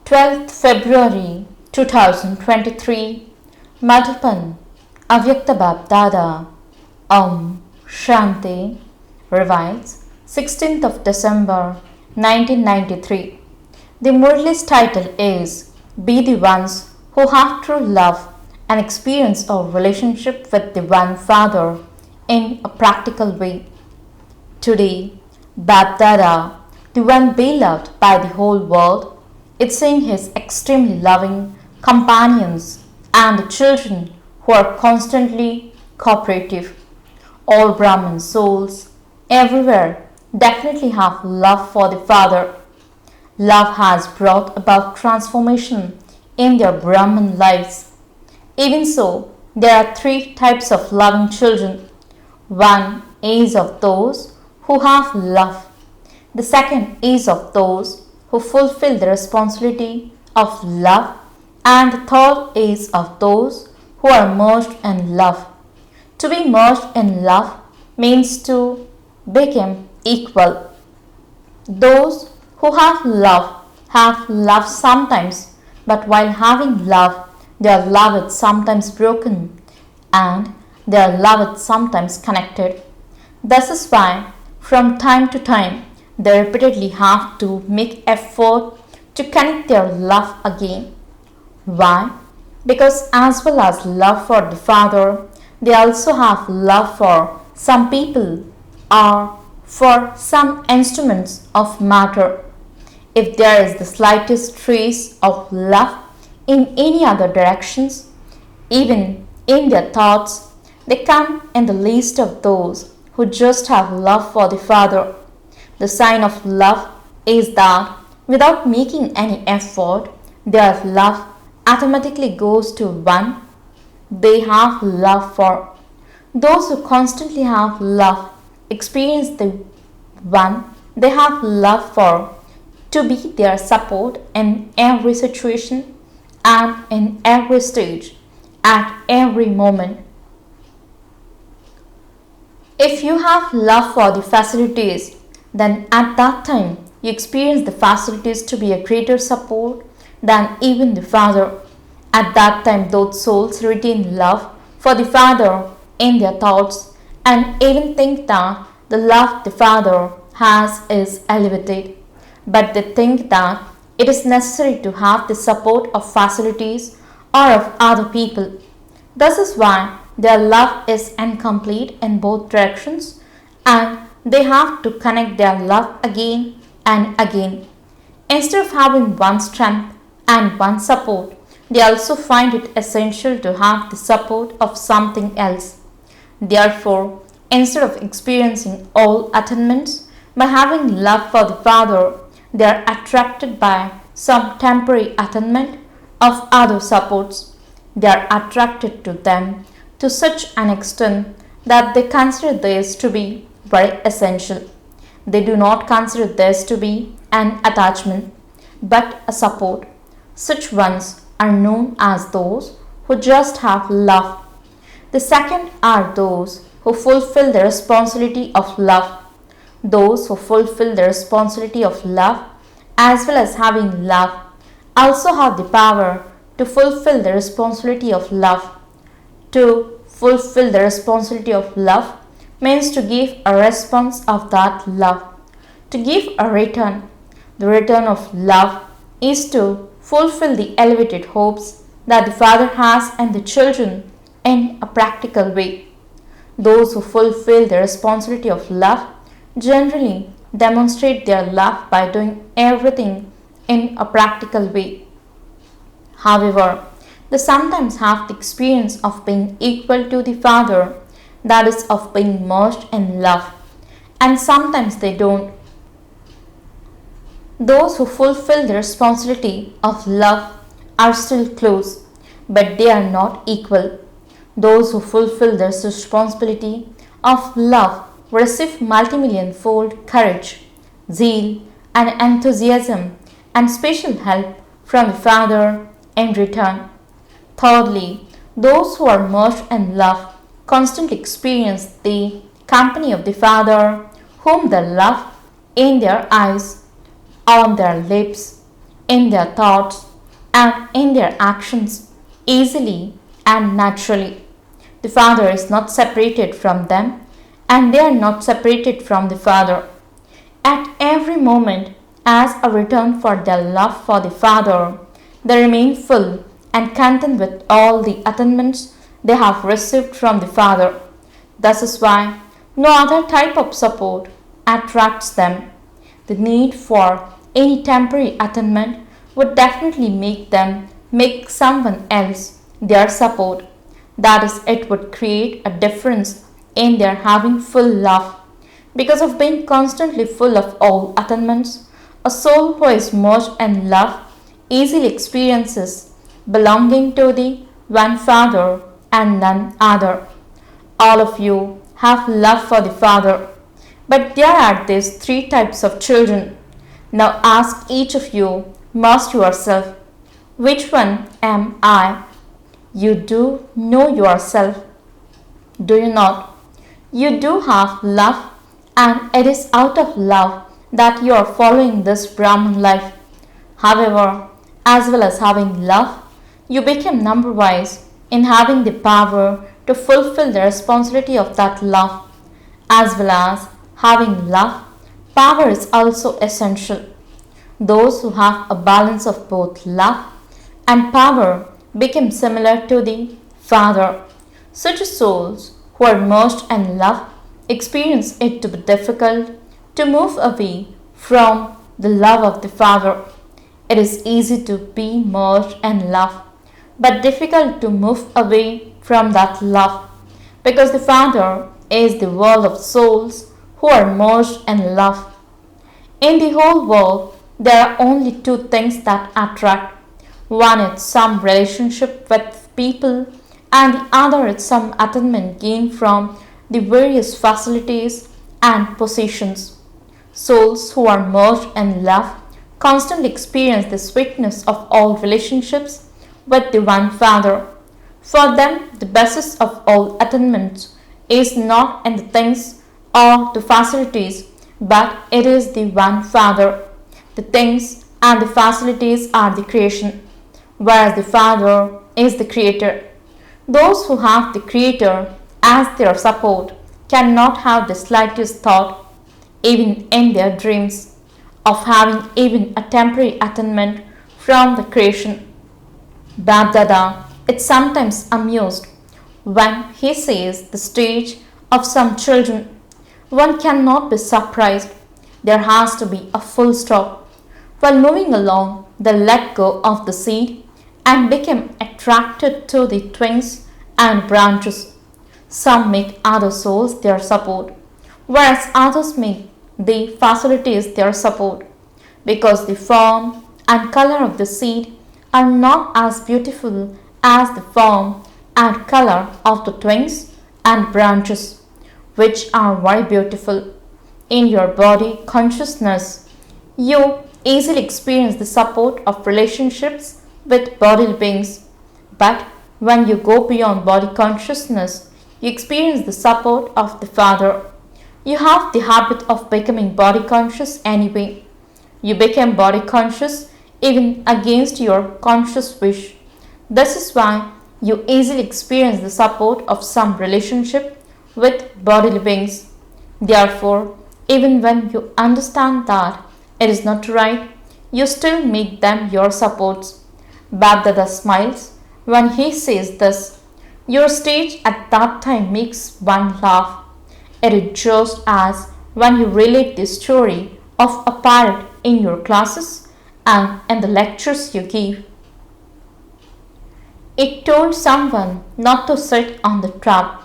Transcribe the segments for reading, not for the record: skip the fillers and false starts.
12th February 2023 Madhupan Avyakt BapDada Om Shanti revives 16th of December 1993. The Murli's title is Be the Ones Who Have True Love and Experience a Relationship with the One Father in a Practical Way. Today, BapDada, the one beloved by the whole world, is seeing his extremely loving companions and the children who are constantly cooperative. All Brahman souls everywhere definitely have love for the Father. Love has brought about transformation in their Brahman lives. Even so, there are three types of loving children. One is of those who have love. The second is of those who fulfill the responsibility of love, and the third is of those who are merged in love. To be merged in love means to become equal. Those who have love sometimes, but while having love, their love is sometimes broken and their love is sometimes connected. This is why from time to time they repeatedly have to make effort to connect their love again. Why? Because as well as love for the Father, they also have love for some people or for some instruments of matter. If there is the slightest trace of love in any other directions, even in their thoughts, they come in the list of those who just have love for the Father. The sign of love is that without making any effort, their love automatically goes to one they have love for. Those who constantly have love experience the one they have love for to be their support in every situation and in every stage, at every moment. If you have love for the facilities, then at that time you experience the facilities to be a greater support than even the Father. At that time those souls retain love for the Father in their thoughts and even think that the love the Father has is elevated. But they think that it is necessary to have the support of facilities or of other people. This is why their love is incomplete in both directions and they have to connect their love again and again. Instead of having one strength and one support, they also find it essential to have the support of something else. Therefore, instead of experiencing all attainments by having love for the Father, they are attracted by some temporary attainment of other supports. They are attracted to them to such an extent that they consider this to be very essential. They do not consider this to be an attachment, but a support. Such ones are known as those who just have love. The second are those who fulfill the responsibility of love. Those who fulfill the responsibility of love as well as having love also have the power to fulfill the responsibility of love. To fulfill the responsibility of love means to give a response of that love, to give a return. The return of love is to fulfill the elevated hopes that the Father has in the children in a practical way. Those who fulfill the responsibility of love generally demonstrate their love by doing everything in a practical way. However, they sometimes have the experience of being equal to the Father, that is, of being merged in love, and sometimes they don't. Those who fulfill the responsibility of love are still close, but they are not equal. Those who fulfill this responsibility of love receive multimillion-fold courage, zeal, and enthusiasm and special help from the Father in return. Thirdly, those who are merged in love constantly experience the company of the Father, whom they love in their eyes, on their lips, in their thoughts and in their actions easily and naturally. The Father is not separated from them and they are not separated from the Father. At every moment, as a return for their love for the Father, they remain full and content with all the attainments they have received from the Father. This is why no other type of support attracts them. The need for any temporary attainment would definitely make them make someone else their support. That is, it would create a difference in their having full love. Because of being constantly full of all attainments, a soul who is merged in love easily experiences belonging to the one Father and none other. All of you have love for the Father, but there are these three types of children. Now ask each of you, must yourself, which one am I? You do know yourself, do you not? You do have love, and it is out of love that you are following this Brahman life. However, as well as having love, you become number wise in having the power to fulfill the responsibility of that love. As well as having love, power is also essential. Those who have a balance of both love and power become similar to the Father. Such souls who are merged in love experience it to be difficult to move away from the love of the Father. It is easy to be merged in love, but difficult to move away from that love, because the Father is the world of souls who are merged in love. In the whole world, there are only two things that attract. One is some relationship with people, and the other is some attainment gained from the various facilities and possessions. Souls who are merged in love constantly experience the sweetness of all relationships with the one Father. For them, the basis of all attainments is not in the things or the facilities, but it is the one Father. The things and the facilities are the creation, whereas the Father is the Creator. Those who have the Creator as their support cannot have the slightest thought, even in their dreams, of having even a temporary attainment from the creation. BapDada is sometimes amused when he sees the stage of some children. One cannot be surprised. There has to be a full stop. While moving along, they let go of the seed and become attracted to the twigs and branches. Some make other souls their support, whereas others make the facilities their support, because the form and color of the seed are not as beautiful as the form and color of the twigs and branches, which are very beautiful. In your body consciousness, you easily experience the support of relationships with bodily beings, but when you go beyond body consciousness, you experience the support of the Father. You have the habit of becoming body conscious anyway. You become body conscious even against your conscious wish. This is why you easily experience the support of some relationship with bodily beings. Therefore, even when you understand that it is not right, you still make them your supports. BapDada smiles when he says this. Your stage at that time makes one laugh. It is just as when you relate the story of a parrot in your classes and in the lectures you give. It told someone not to sit on the trap,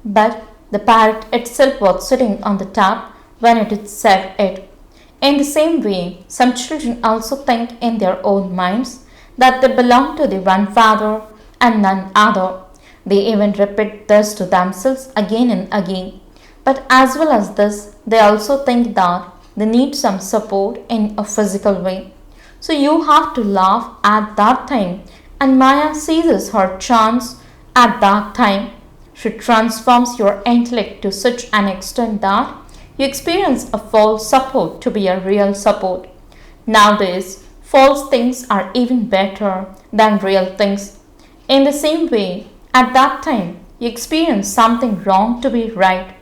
but the parrot itself was sitting on the tap when it said it. In the same way, some children also think in their own minds that they belong to the one Father and none other. They even repeat this to themselves again and again. But as well as this, they also think that they need some support in a physical way. So you have to laugh at that time, and Maya seizes her chance at that time. She transforms your intellect to such an extent that you experience a false support to be a real support. Nowadays, false things are even better than real things. In the same way, at that time, you experience something wrong to be right.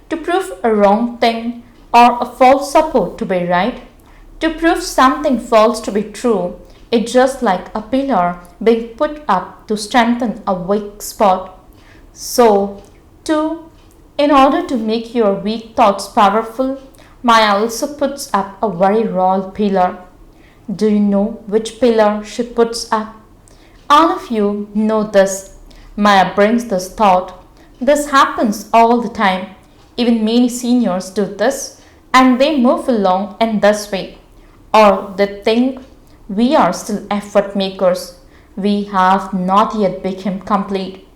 To prove a wrong thing or a false support to be right, to prove something false to be true, it's just like a pillar being put up to strengthen a weak spot. So, too, in order to make your weak thoughts powerful, Maya also puts up a very royal pillar. Do you know which pillar she puts up? All of you know this. Maya brings this thought. This happens all the time. Even many seniors do this and they move along in this way. Or they think we are still effort makers. We have not yet become complete.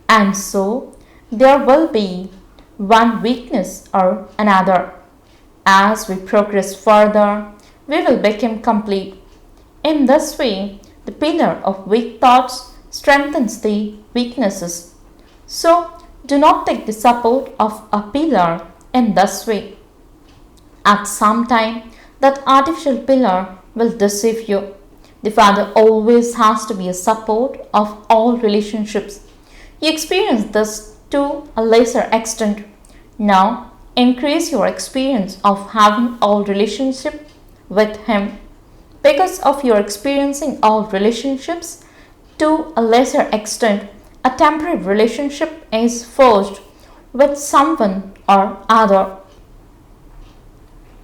And so there will be one weakness or another. As we progress further, we will become complete. In this way, the pillar of weak thoughts strengthens the weaknesses. So, do not take the support of a pillar in this way. At some time, that artificial pillar will deceive you. The Father always has to be a support of all relationships. You experience this to a lesser extent. Now, increase your experience of having all relationship with Him. Because of your experiencing all relationships to a lesser extent, a temporary relationship is forged with someone or other.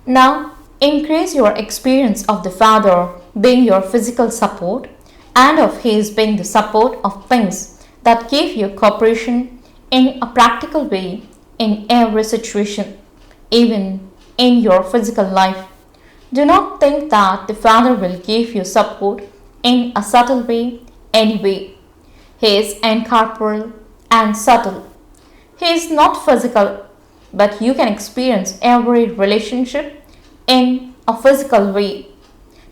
Now, increase your experience of the Father being your physical support and of His being the support of things that give you cooperation in a practical way in every situation, even in your physical life. Do not think that the Father will give you support in a subtle way anyway. He is incorporeal and subtle. He is not physical, but you can experience every relationship in a physical way.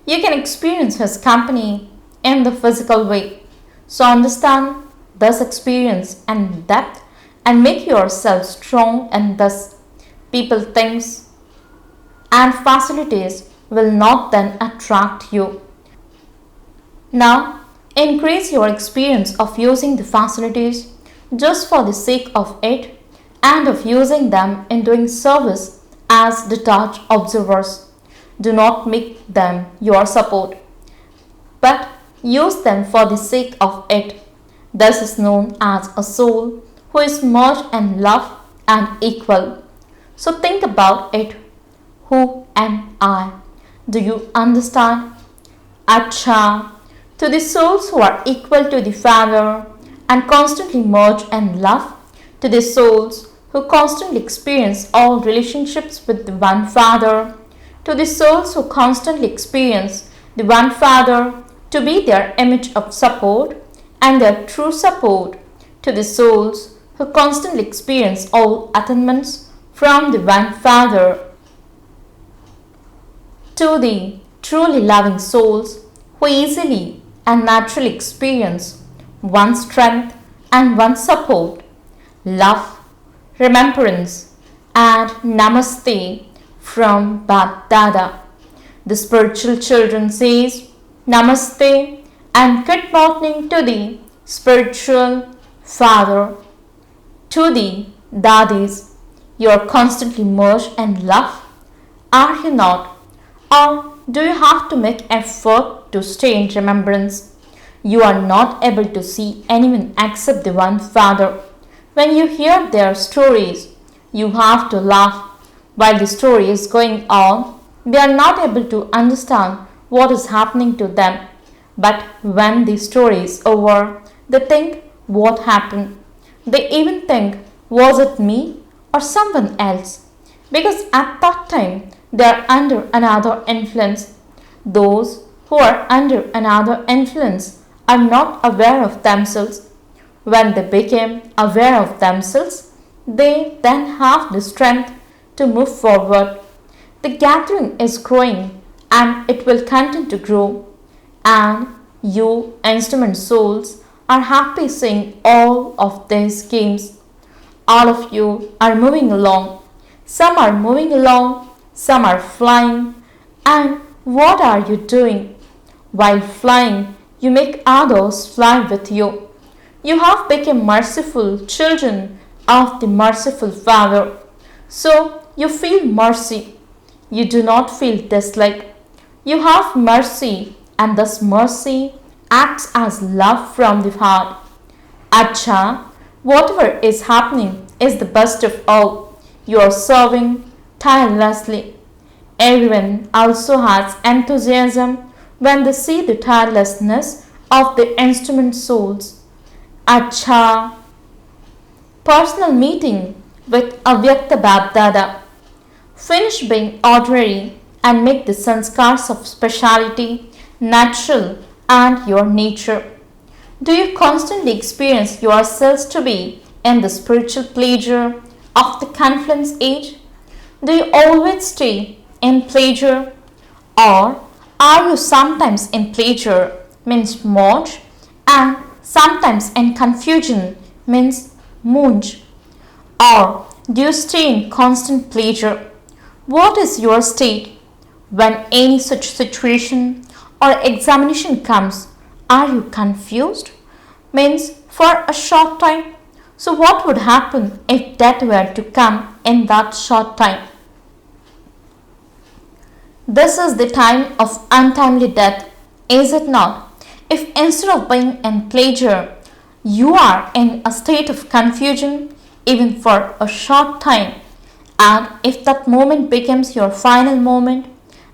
You can experience His company in the physical way. So understand this experience and depth and make yourself strong in this. People, things, and facilities will not then attract you. Now, increase your experience of using the facilities just for the sake of it and of using them in doing service as detached observers. Do not make them your support, but use them for the sake of it. This is known as a soul who is merged in love and equal. So think about it. Who am I? Do you understand? Acha, to the souls who are equal to the Father and constantly merge in love, to the souls who constantly experience all relationships with the one Father, to the souls who constantly experience the one Father to be their image of support and their true support, to the souls who constantly experience all attainments from the one Father, to the truly loving souls who easily and naturally experience one strength and one support, love, remembrance, and namaste from BapDada. The spiritual children says namaste and good morning to the spiritual father. To the dadis, you are constantly merged in love, are you not? Or do you have to make effort to stay in remembrance? You are not able to see anyone except the one Father. When you hear their stories, you have to laugh. While the story is going on, they are not able to understand what is happening to them. But when the story is over, they think, what happened? They even think, was it me or someone else? Because at that time, they are under another influence. Those who are under another influence are not aware of themselves. When they become aware of themselves, they then have the strength to move forward. The gathering is growing and it will continue to grow. And you, instrument souls, are happy seeing all of these games. All of you are moving along. Some are moving along, some are flying. And what are you doing? While flying, you make others fly with you. You have become merciful children of the merciful Father. So you feel mercy. You do not feel dislike. You have mercy, and thus mercy acts as love from the heart. Acha, whatever is happening is the best of all. You are serving tirelessly. Everyone also has enthusiasm when they see the tirelessness of the instrument souls. Acha. Personal meeting with Avyakt BapDada. Finish being ordinary and make the sanskars of speciality natural and your nature. Do you constantly experience yourselves to be in the spiritual pleasure of the confluence age? Do you always stay in pleasure, or are you sometimes in pleasure means moj and sometimes in confusion means munj? Or do you stay in constant pleasure? What is your state when any such situation or examination comes? Are you confused? Means for a short time. So what would happen if death were to come in that short time? This is the time of untimely death, is it not? If instead of being in pleasure, you are in a state of confusion even for a short time, and if that moment becomes your final moment,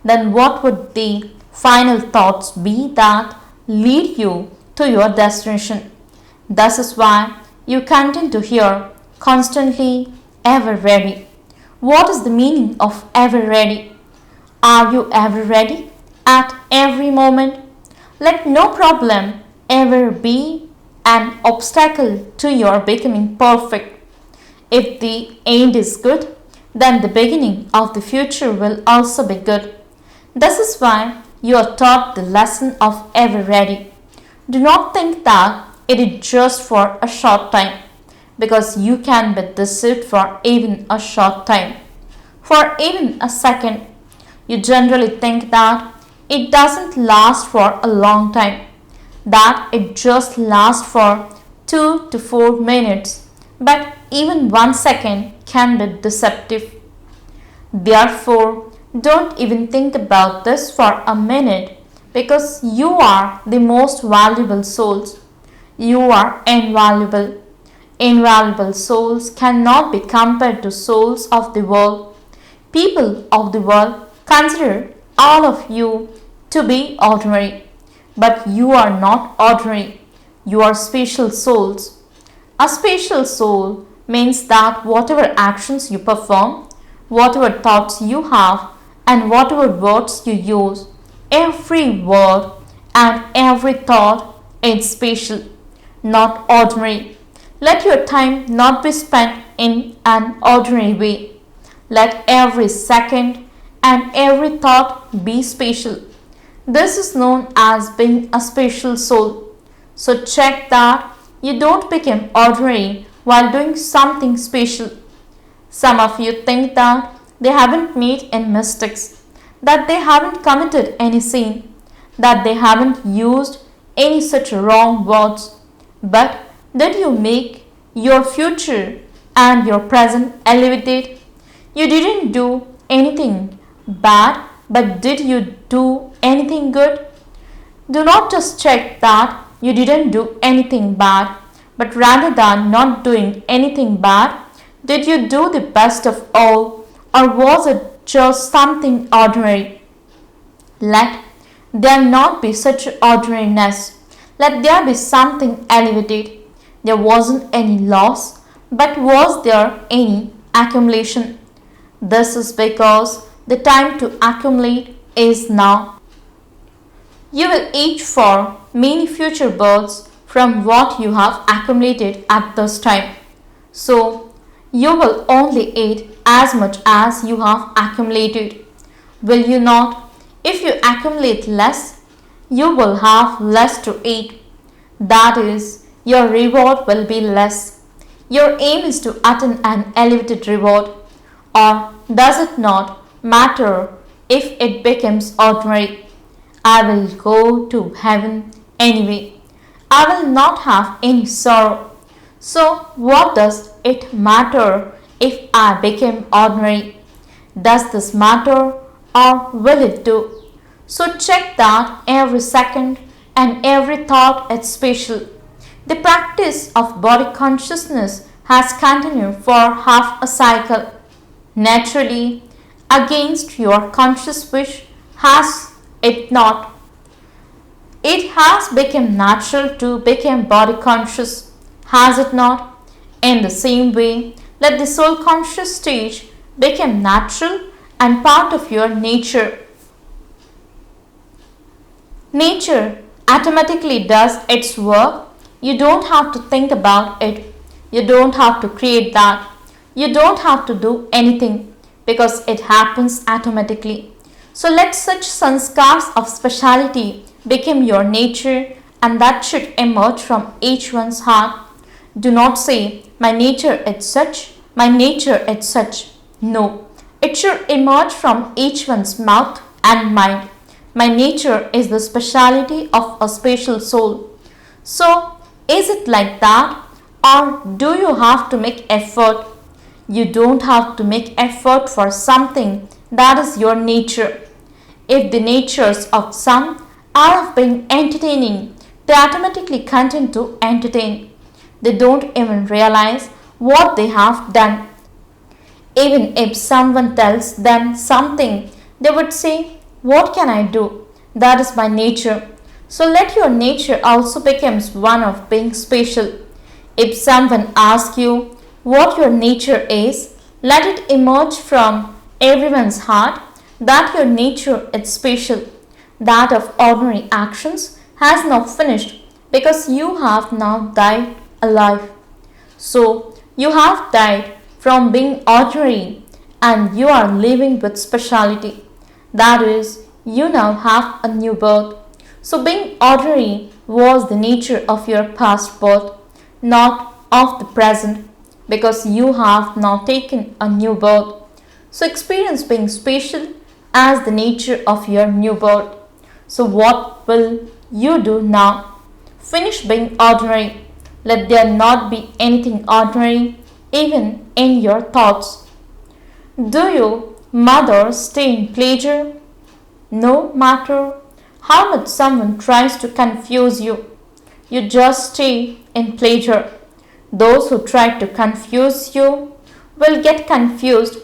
then what would the final thoughts be that lead you to your destination? This is why you continue to hear constantly ever ready. What is the meaning of ever ready? Are you ever ready at every moment? Let no problem ever be an obstacle to your becoming perfect. If the end is good, then the beginning of the future will also be good. This is why you are taught the lesson of ever ready. Do not think that it is just for a short time, because you can be deceived for even a short time, for even a second. You generally think that it doesn't last for a long time, that it just lasts for 2 to 4 minutes, but even 1 second can be deceptive. Therefore, don't even think about this for a minute, because you are the most valuable souls. You are invaluable. Invaluable souls cannot be compared to souls of the world. People of the world consider all of you to be ordinary, but you are not ordinary. You are special souls. A special soul means that whatever actions you perform, whatever thoughts you have, and whatever words you use, every word and every thought is special, not ordinary. Let your time not be spent in an ordinary way. Let every second and every thought be special. This is known as being a special soul. So check that you don't become ordinary while doing something special. Some of you think that they haven't made any mistakes, that they haven't committed any sin, that they haven't used any such wrong words. But did you make your future and your present elevated? You didn't do anything bad, but did you do anything good? Do not just check that you didn't do anything bad, but rather than not doing anything bad, did you do the best of all, or was it just something ordinary? Let there not be such ordinariness. Let there be something elevated. There wasn't any loss, but was there any accumulation? This is because the time to accumulate is now. You will each for many future births from what you have accumulated at this time. So, you will only eat as much as you have accumulated. Will you not? If you accumulate less, you will have less to eat. That is, your reward will be less. Your aim is to attain an elevated reward. Or does it not matter if it becomes ordinary? I will go to heaven anyway. I will not have any sorrow. So, what does it matter if I became ordinary? Does this matter or will it do? So, check that every second and every thought is special. The practice of body consciousness has continued for half a cycle. Naturally, against your conscious wish, has it not? It has become natural to become body conscious, has it not? In the same way, let the soul conscious stage become natural and part of your nature. Nature automatically does its work. You don't have to think about it. You don't have to create that. You don't have to do anything because it happens automatically. So let such sanskars of speciality become your nature, and that should emerge from each one's heart. Do not say, my nature is such, my nature is such. No, it should emerge from each one's mouth and mind. My nature is the speciality of a special soul. So, is it like that, or do you have to make effort? You don't have to make effort for something that is your nature. If the natures of some are of being entertaining, they automatically continue to entertain. They don't even realize what they have done. Even if someone tells them something, they would say, what can I do? That is my nature. So let your nature also becomes one of being special. If someone asks you what your nature is, let it emerge from everyone's heart that your nature is special. That of ordinary actions has now finished because you have now died alive. So you have died from being ordinary and you are living with speciality. That is, you now have a new birth. So being ordinary was the nature of your past birth, not of the present, because you have now taken a new birth. So experience being special as the nature of your new birth. So what will you do now? Finish being ordinary. Let there not be anything ordinary even in your thoughts. Do you, mother, stay in pleasure? No matter how much someone tries to confuse you, you just stay in pleasure. Those who try to confuse you will get confused,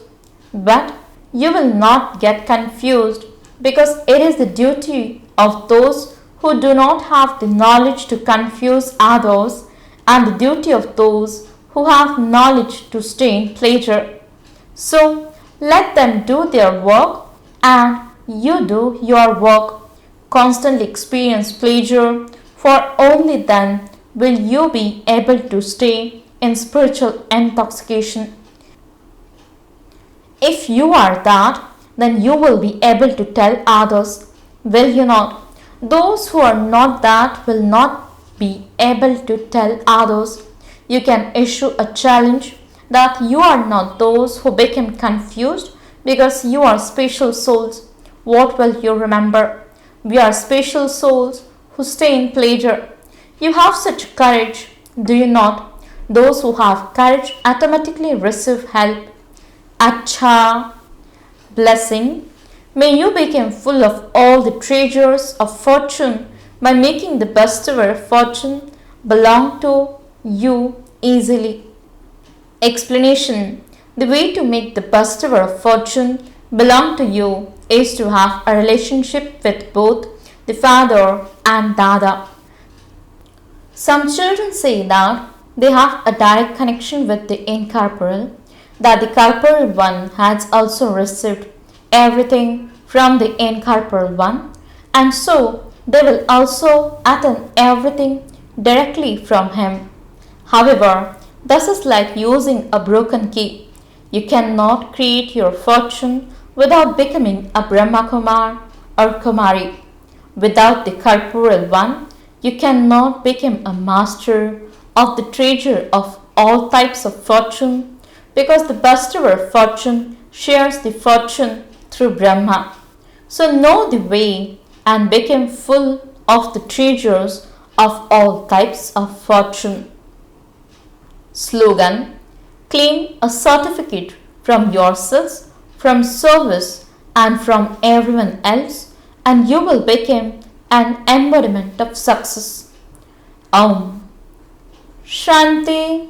but you will not get confused because it is the duty of those who do not have the knowledge to confuse others and the duty of those who have knowledge to stay in pleasure. So let them do their work and you do your work. Constantly experience pleasure, for only then will you be able to stay in spiritual intoxication. If you are that, then you will be able to tell others, will you not? Those who are not that will not be able to tell others. You can issue a challenge that you are not those who become confused because you are special souls. What will you remember? We are special souls who stay in pleasure. You have such courage, do you not? Those who have courage automatically receive help. Acha, blessing. May you become full of all the treasures of fortune by making the bestower of fortune belong to you easily. Explanation. The way to make the bestower of fortune belong to you is to have a relationship with both the father and Dada. Some children say that they have a direct connection with the incorporeal, that the corporeal one has also received everything from the incorporeal one, and so they will also attain everything directly from him. However, this is like using a broken key. You cannot create your fortune without becoming a Brahma Kumar or Kumari. Without the corporeal one, you cannot become a master of the treasure of all types of fortune, because the bestower of fortune shares the fortune through Brahma. So know the way and became full of the treasures of all types of fortune. Slogan: claim a certificate from yourselves, from service, and from everyone else, and you will become an embodiment of success. Om Shanti